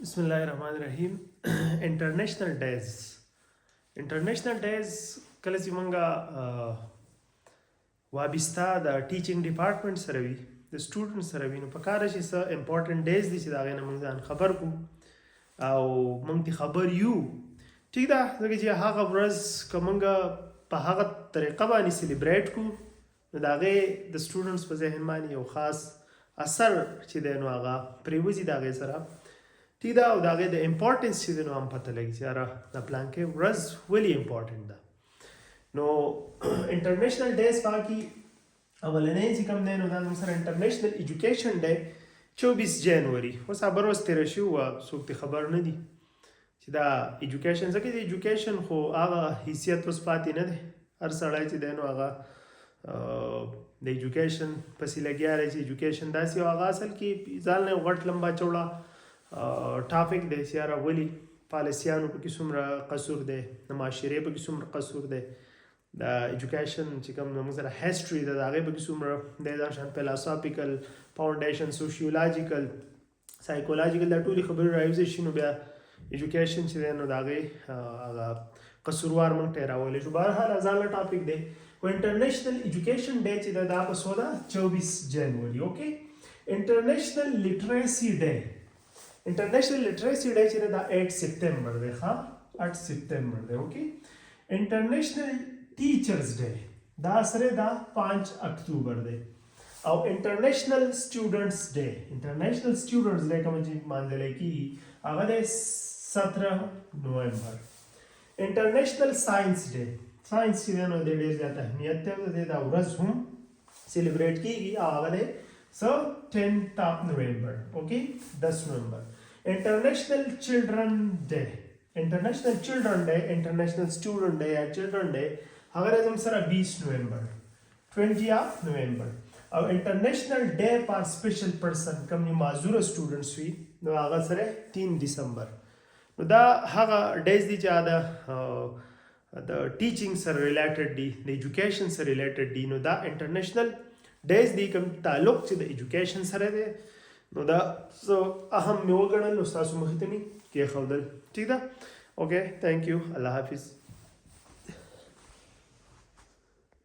بسم الله الرحمن الرحیم. انټرنیشنل ډیز کله چې مونږه وابسته د ټیچینګ ډپارټمنټ سره وي د سټوډنټ سره وي نو په کار شي څه امپورټنت ډیز دي چې دا غي نه مونږ ځان خبر کو او مونږ ته خبر یو ٹھیک ده ځکه چې هغه ورځ کومه په هغه طریقه باندې سلیبریټ کو نو دا غي د سټوډنټس په ذهن باندې یو خاص اثر چې دی نو هغه پریوزي دا غي سره ٹھیک ده او دا غي د امپورټنس چې دی نو هم پته لګي چې را د پلان کې ورځ ولی امپورټنت ده نو انټرنیشنل ډیز باقي اولنې چې کوم دی نو دا موږ سره انټرنیشنل ایجوکیشن ډے 24 جنوري اوس خبر اوس تیر شو څوک ته خبر نه دي چې دا ایجوکیشن ځکه د ایجوکیشن خو هغه حیثیت اوس پاتې نه دی هر سړی چې دی نو هغه د ایجوکیشن پسې لګیا دی چې ایجوکیشن داسې او هغه اصل کې ځان نه غټ لمبا چوړه ټاپک دی چې یاره ولې پالیسیانو پکې څومره قصور دی د معاشرې پکې څومره قصور دی د ایجوکیشن چې کوم موږ سره هیسټري ده د هغې پکې څومره دی دا شان فلسافیکل فاونډیشن سوشیولوژیکل سایکولوژیکل دا ټولې خبرې راوځي شي نو بیا ایجوکیشن چې دی نو د هغې هغه قصوروار موږ ته یې راولی شو بهرحال ځانله ټاپک دی خو انټرنیشنل ایجوکیشن ډے چې ده دا په څو ده 24 جنوري اوکې انټرنیشنل لیټریسي ډے انټرنیشنل لیټریسي ډے چې ده دا 8 سپتمبر دی ښه 8 سپتمبر دی اوکې انټرنیشنل ټیچرز ډے دا سره دا 5 اکتوبر دی او انټرنیشنل سټوډنټس ډے کوم چې مانځل کیږي هغه د 17 نومبر انټرنیشنل ساينس ډے چې نو د ډېر زیات اهمیت دی دا ورځ هم سلیبریټ کیږي هغه د 10 نومبر اوکې 10 نومبر انټرنیشنل چلډرن ډے انټرنیشنل سټوډنټ ډے یا چلډرن ډے هغه زم سره 20 نومبر 20 نومبر او انټرنیشنل ډے فار سپیشل پرسن کوم معذور سټوډنټس وي نو هغه سره 3 دسمبر نو دا هغه ډیز دي چې د ټیچینګ سره ریلیټډ دي د ایجوکیشن سره ریلیټډ دي نو دا انټرنیشنل ډیز دي کوم تعلق چې د ایجوکیشن سره دی نو دا اهم مې وګڼل نو تاسو مخې ته مې کېښودل ٹھیک ده اوکې تھینک یو الله حافظ